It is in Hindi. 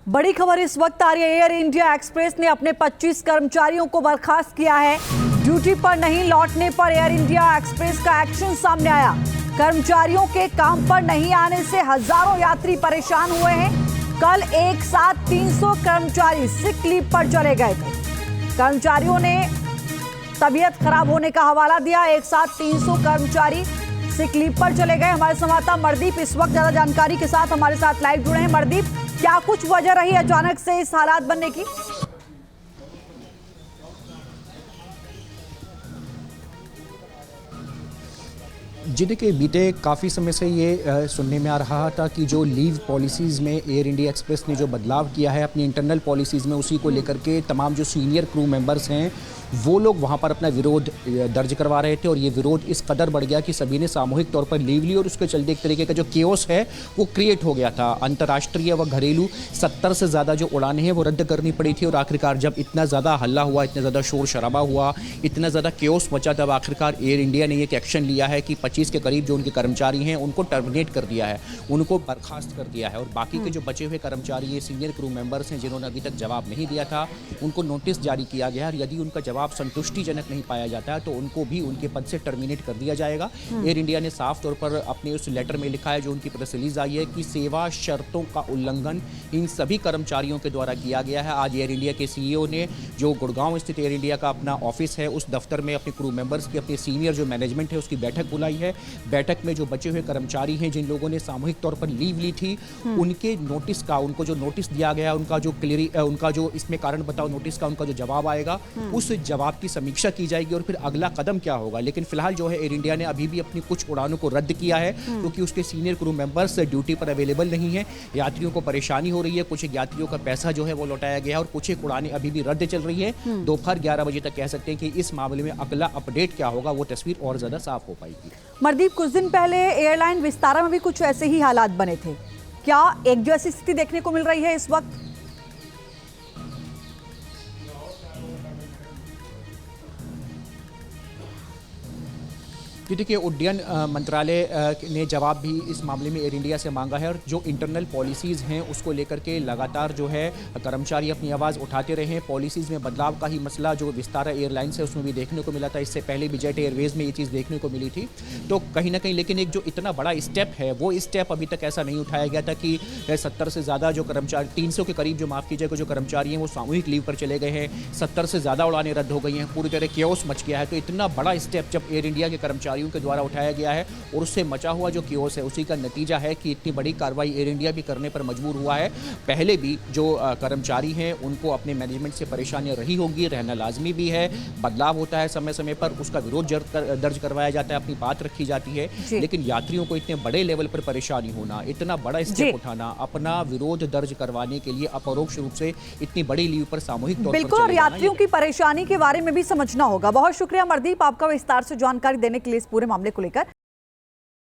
बड़ी खबर इस वक्त आ रही है। एयर इंडिया एक्सप्रेस ने अपने 25 कर्मचारियों को बर्खास्त किया है। ड्यूटी पर नहीं लौटने पर एयर इंडिया एक्सप्रेस का एक्शन सामने आया। कर्मचारियों के काम पर नहीं आने से हजारों यात्री परेशान हुए हैं। कल एक साथ 300 कर्मचारी सिक लीव पर चले गए थे। कर्मचारियों ने तबीयत खराब होने का हवाला दिया। एक साथ 300 कर्मचारी सिक लीव पर चले गए। हमारे संवाददाता मरदीप इस वक्त ज्यादा जानकारी के साथ हमारे साथ लाइव जुड़े हैं। मरदीप, क्या कुछ वजह रही अचानक से इस हालात बनने की? जी देखिए, बीते काफ़ी समय से ये सुनने में आ रहा था कि जो लीव पॉलिसीज़ में एयर इंडिया एक्सप्रेस ने जो बदलाव किया है अपनी इंटरनल पॉलिसीज़ में, उसी को लेकर के तमाम जो सीनियर क्रू मेंबर्स हैं वो लोग वहाँ पर अपना विरोध दर्ज करवा रहे थे। और ये विरोध इस कदर बढ़ गया कि सभी ने सामूहिक तौर पर लीव ली और उसके चलते एक तरीके का जो केओस है वो क्रिएट हो गया था। अंतर्राष्ट्रीय व घरेलू 70 से ज़्यादा जो उड़ानें हैं वो रद्द करनी पड़ी थी। और आखिरकार जब इतना ज़्यादा हल्ला हुआ, इतना ज़्यादा शोर शराबा हुआ, इतना ज़्यादा केओस मचा, तब आखिरकार एयर इंडिया ने एक एक्शन लिया है कि 25 के करीब जो उनके कर्मचारी हैं उनको टर्मिनेट कर दिया है, उनको बर्खास्त कर दिया है। और बाकी के जो बचे हुए कर्मचारी, ये सीनियर क्रू मेंबर्स हैं जिन्होंने अभी तक जवाब नहीं दिया था, उनको नोटिस जारी किया गया है। और यदि उनका जवाब संतुष्टिजनक नहीं पाया जाता है तो उनको भी उनके पद से टर्मिनेट कर दिया जाएगा। एयर इंडिया ने साफ तौर पर अपने उस लेटर में लिखा है, जो उनकी प्रेस रिलीज आई है, कि सेवा शर्तों का उल्लंघन इन सभी कर्मचारियों के द्वारा किया गया है। आज एयर इंडिया के सीईओ ने, जो गुड़गांव स्थित एयर इंडिया का अपना ऑफिस है, उस दफ्तर में अपने क्रू मेंबर्स की, अपने सीनियर जो मैनेजमेंट है उसकी बैठक बुलाई है। बैठक में जो बचे हुए कर्मचारी हैं जिन लोगों ने सामूहिक तौर पर लीव ली थी, उनके नोटिस का, उनको जो नोटिस दिया गया, उनका जो इसमें कारण बताओ नोटिस का उनका जो जवाब आएगा, उस जवाब की समीक्षा की जाएगी और फिर अगला कदम क्या होगा। लेकिन फिलहाल जो है एयर इंडिया ने अभी भी अपनी कुछ उड़ानों को रद्द किया है क्योंकि उसके सीनियर क्रू मेंबर्स ड्यूटी पर अवेलेबल नहीं है। यात्रियों को परेशानी हो रही है, कुछ यात्रियों का पैसा जो है वो लौटाया गया और कुछ उड़ानें अभी भी रद्द चल रही है। दोपहर 11 बजे तक कह सकते हैं कि इस मामले में अगला अपडेट क्या होगा, वो तस्वीर और ज्यादा साफ हो पाएगी। मरदीप, कुछ दिन पहले एयरलाइन विस्तारा में भी कुछ ऐसे ही हालात बने थे। क्या एक जैसी स्थिति देखने को मिल रही है इस वक्त? जी देखिए, उड्डयन मंत्रालय ने जवाब भी इस मामले में एयर इंडिया से मांगा है। और जो इंटरनल पॉलिसीज़ हैं उसको लेकर के लगातार जो है कर्मचारी अपनी आवाज़ उठाते रहे हैं। पॉलिसीज़ में बदलाव का ही मसला जो विस्तारा एयरलाइंस है उसमें भी देखने को मिला था। इससे पहले भी जेट एयरवेज़ में ये चीज़ देखने को मिली थी। तो कहीं ना कहीं लेकिन एक जो इतना बड़ा स्टेप है वो स्टेप अभी तक ऐसा नहीं उठाया गया था कि 70 से ज़्यादा जो कर्मचारी, 300 के करीब जो, माफ़ कीजिएगा, जो कर्मचारी हैं वो सामूहिक लीव पर चले गए हैं। 70 से ज़्यादा उड़ानें रद्द हो गई हैं, पूरी तरह केओस मच गया है। तो इतना बड़ा स्टेप जब एयर इंडिया के कर्मचारियों के द्वारा उठाया गया है और उससे मचा हुआ जो केओस है, उसी का नतीजा है कि इतनी बड़ी कार्रवाई एयर इंडिया भी करने पर मजबूर हुआ है। पहले भी जो कर्मचारी हैं उनको अपने मैनेजमेंट से परेशानियां रही होंगी, रहना लाजमी भी है। बदलाव होता है समय समय पर, उसका विरोध दर्ज करवाया जाता है, अपनी बात रखी जाती है। लेकिन यात्रियों को इतने बड़े लेवल पर परेशानी होना, इतना बड़ा स्टेप उठाना, अपना विरोध दर्ज करवाने के लिए अपरोक्ष रूप से इतनी बड़ी लीव पर सामूहिक तौर पर, बिल्कुल, और यात्रियों की परेशानी के बारे में भी समझना होगा। बहुत शुक्रिया मरदीप, आपका विस्तार से जानकारी देने के लिए इस पूरे मामले को लेकर।